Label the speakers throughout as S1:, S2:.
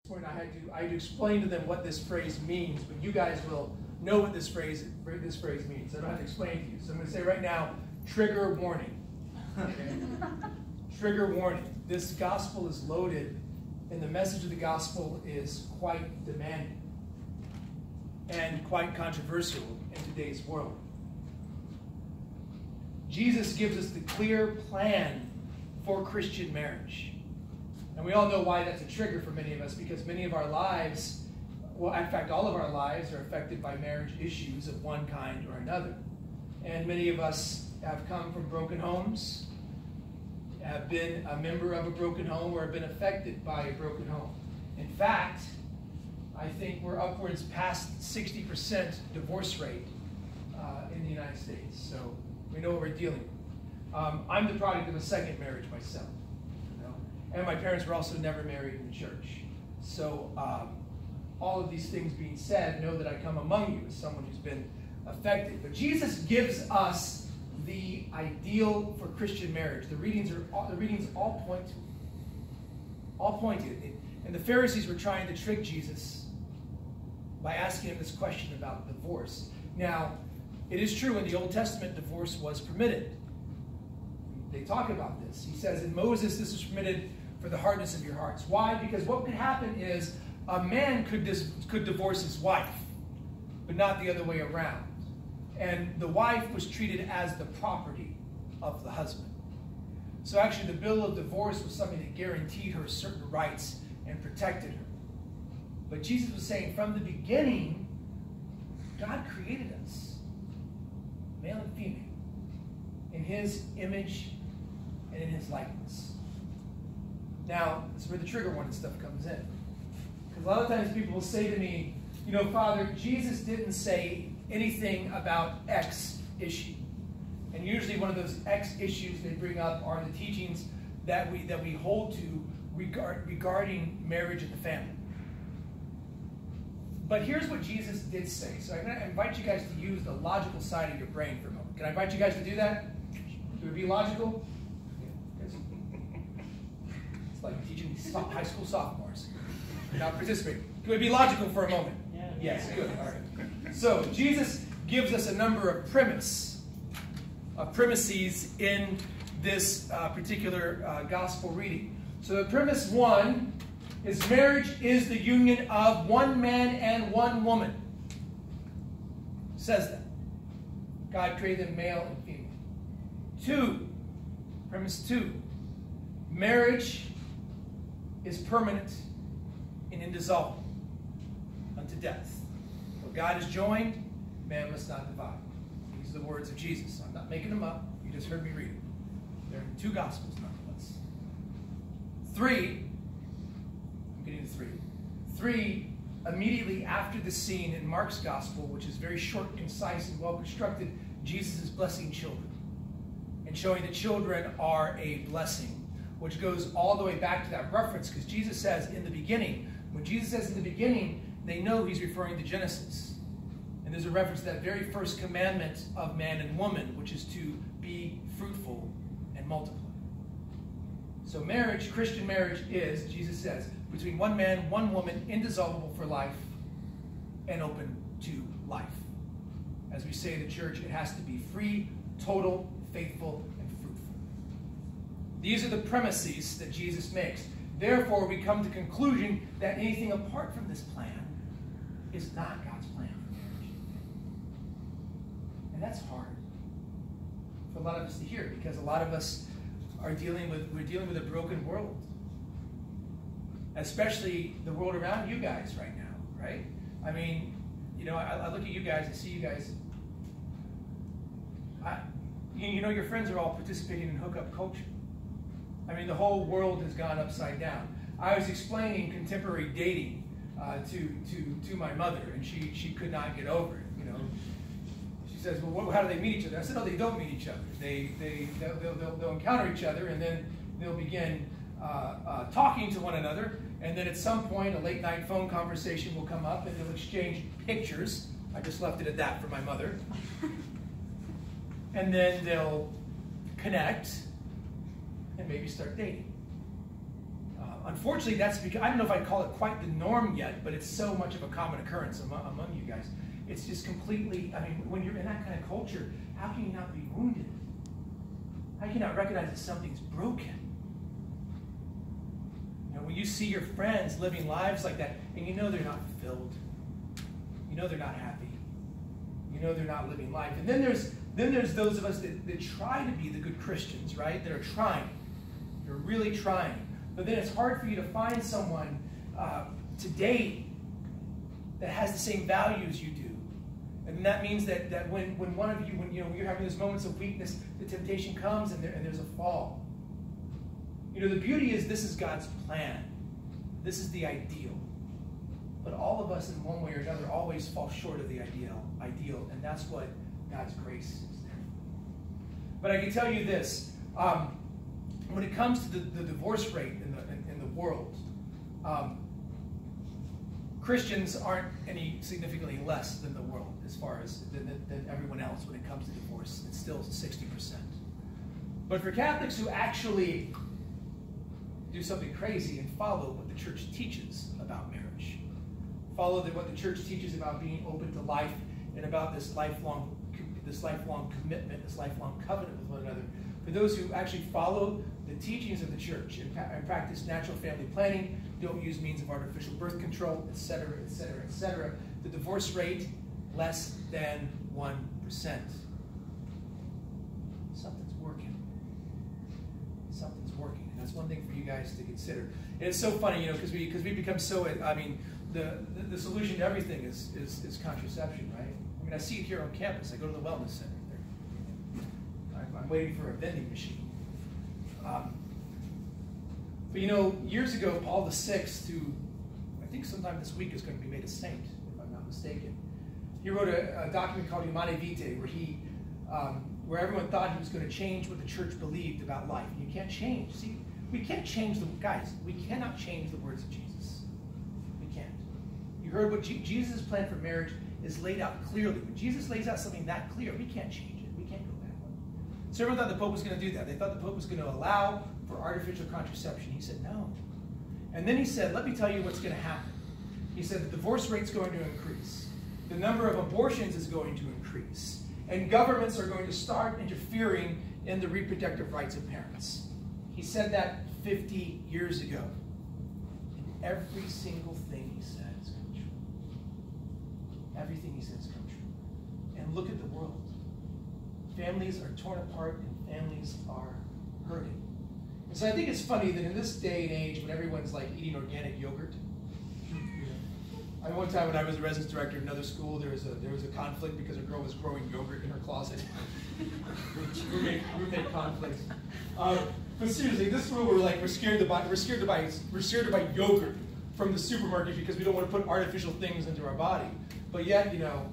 S1: point, I had to explain to them what this phrase means, but you guys will know what this phrase means. I don't have to explain to you. So I'm going to say right now, trigger warning. Okay? Trigger warning. This gospel is loaded, and the message of the gospel is quite demanding and quite controversial in today's world. Jesus gives us the clear plan for Christian marriage. And we all know why that's a trigger for many of us, because many of our lives, well, in fact, all of our lives are affected by marriage issues of one kind or another. And many of us have come from broken homes, have been a member of a broken home, or have been affected by a broken home. In fact, I think we're upwards past 60% divorce rate in the United States. So we know what we're dealing with. I'm the product of a second marriage myself. And my parents were also never married in the church. So all of these things being said, know that I come among you as someone who's been affected. But Jesus gives us the ideal for Christian marriage. The readings all point to it. All point to it. And the Pharisees were trying to trick Jesus by asking him this question about divorce. Now, it is true in the Old Testament, divorce was permitted. They talk about this. He says in Moses, this is permitted for the hardness of your hearts. Why? Because what could happen is a man could divorce his wife, but not the other way around. And the wife was treated as the property of the husband. So actually the bill of divorce was something that guaranteed her certain rights and protected her. But Jesus was saying from the beginning, God created us, male and female, in his image and in his likeness. Now, this is where the trigger warning stuff comes in. Because a lot of times people will say to me, you know, Father, Jesus didn't say anything about X issue. And usually one of those X issues they bring up are the teachings that we hold to regarding marriage and the family. But here's what Jesus did say. So I'm going to invite you guys to use the logical side of your brain for a moment. Can I invite you guys to do that? Can we be logical? It's like teaching high school sophomores. You're not participating. Can we be logical for a moment?
S2: Yeah.
S1: Yes, good. All right. So Jesus gives us a number of premises in this particular gospel reading. So the premise one is marriage is the union of one man and one woman. It says that. God created them male and female. Premise two, marriage is permanent and indissoluble unto death. What God has joined, man must not divide. These are the words of Jesus. I'm not making them up. You just heard me read them. They're in two Gospels, nonetheless. I'm getting to three. Immediately after the scene in Mark's Gospel, which is very short, concise, and well constructed, Jesus is blessing children and showing that children are a blessing, which goes all the way back to that reference, because Jesus says in the beginning. When Jesus says in the beginning, they know he's referring to Genesis. And there's a reference to that very first commandment of man and woman, which is to be fruitful and multiply. So marriage, Christian marriage is, Jesus says, between one man, one woman, indissoluble for life and open to life. As we say in the church, it has to be free, total, faithful, and fruitful. These are the premises that Jesus makes. Therefore, we come to the conclusion that anything apart from this plan is not God's plan for marriage. And that's hard for a lot of us to hear, because a lot of us are dealing with a broken world. Especially the world around you guys right now, right? I mean, you know, I look at you guys and see you guys. You know, your friends are all participating in hookup culture. I mean, the whole world has gone upside down. I was explaining contemporary dating to my mother, and she could not get over it. You know, she says, "Well, how do they meet each other?" I said, "No, they don't meet each other. They'll encounter each other, and then they'll begin talking to one another, and then at some point a late night phone conversation will come up, and they'll exchange pictures." I just left it at that for my mother. And then they'll connect and maybe start dating. unfortunately, that's because, I don't know if I'd call it quite the norm yet, but it's so much of a common occurrence among you guys. It's just completely, I mean, when you're in that kind of culture, how can you not be wounded? How can you not recognize that something's broken? You know, when you see your friends living lives like that, and you know they're not fulfilled, you know they're not happy, you know they're not living life. And then there's those of us that try to be the good Christians, right? That are trying. You're really trying. But then it's hard for you to find someone to date that has the same values you do. And that means that when one of you, when you're having those moments of weakness, the temptation comes and there's a fall. You know, the beauty is this is God's plan. This is the ideal. But all of us in one way or another always fall short of the ideal, and that's what God's grace is there. But I can tell you this, when it comes to the divorce rate in the world, Christians aren't any significantly less than the world as far as than everyone else when it comes to divorce. It's still 60%. But for Catholics who actually do something crazy and follow what the church teaches about marriage, follow what the church teaches about being open to life and about this lifelong commitment, this lifelong covenant with one another, for those who actually follow the teachings of the church and practice natural family planning, don't use means of artificial birth control, etc., etc., etc., the divorce rate less than 1%. Something's working. Something's working. And that's one thing for you guys to consider. And it's so funny, you know, because we become so, I mean, the solution to everything is contraception, right? I mean, I see it here on campus. I go to the wellness center. I'm waiting for a vending machine. But you know, years ago, Paul VI, who I think sometime this week is going to be made a saint, if I'm not mistaken, he wrote a document called Humanae Vitae, where everyone thought he was going to change what the church believed about life. And you can't change. See, we can't change guys, we cannot change the words of Jesus. We can't. You heard what Jesus' plan for marriage is laid out clearly. When Jesus lays out something that clear, we can't change it. We can't go back. So everyone thought the Pope was going to do that. They thought the Pope was going to allow for artificial contraception. He said no. And then he said, let me tell you what's going to happen. He said the divorce rate's going to increase. The number of abortions is going to increase. And governments are going to start interfering in the reproductive rights of parents. He said that 50 years ago. And every single thing he said has come true. Everything he said has come true. And look at the world. Families are torn apart and families are hurting. And so I think it's funny that in this day and age when everyone's like eating organic yogurt, I mean, one time when I was the residence director of another school, there was a conflict because a girl was growing yogurt in her closet. roommate conflicts. But seriously, this school we're scared to buy yogurt from the supermarket because we don't want to put artificial things into our body. But yet, you know,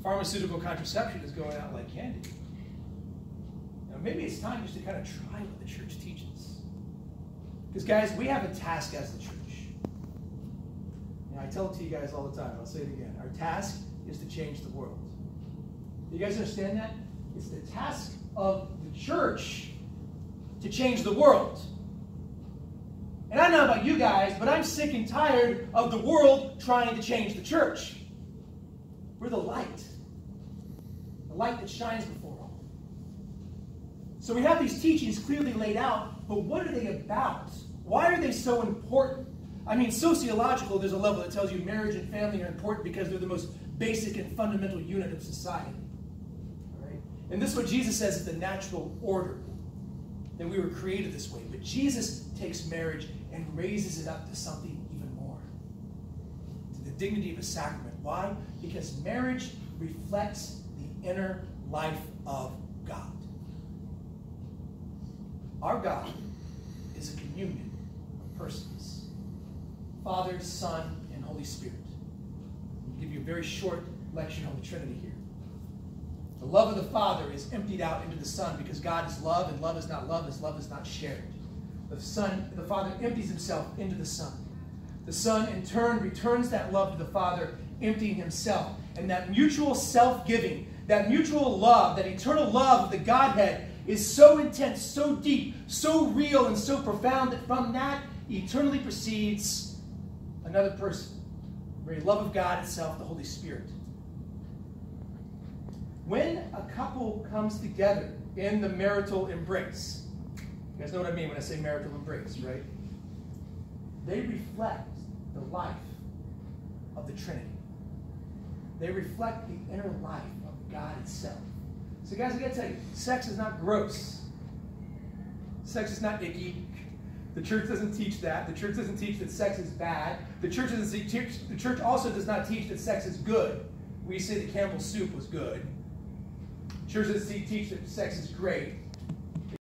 S1: pharmaceutical contraception is going out like candy. Now, maybe it's time just to kind of try what the church teaches. Because guys, we have a task as the church. I tell it to you guys all the time. I'll say it again. Our task is to change the world. Do you guys understand that? It's the task of the church to change the world. And I don't know about you guys, but I'm sick and tired of the world trying to change the church. We're the light that shines before all. So we have these teachings clearly laid out, but what are they about? Why are they so important? I mean, sociological, there's a level that tells you marriage and family are important because they're the most basic and fundamental unit of society. All right? And this is what Jesus says is the natural order, that we were created this way. But Jesus takes marriage and raises it up to something even more, to the dignity of a sacrament. Why? Because marriage reflects the inner life of God. Our God is a communion of persons. Father, Son, and Holy Spirit. I'll give you a very short lecture on the Trinity here. The love of the Father is emptied out into the Son because God is love, and love is not love as love is not shared. The Father empties himself into the Son. The Son, in turn, returns that love to the Father, emptying himself. And that mutual self-giving, that mutual love, that eternal love of the Godhead is so intense, so deep, so real, and so profound that from that eternally precedes another person, the very love of God itself, the Holy Spirit. When a couple comes together in the marital embrace, you guys know what I mean when I say marital embrace, right? They reflect the life of the Trinity. They reflect the inner life of God itself. So guys, I gotta tell you, sex is not gross. Sex is not icky. The church doesn't teach that. The church doesn't teach that sex is bad. The church also does not teach that sex is good. We say that Campbell's soup was good. The church doesn't teach that sex is great.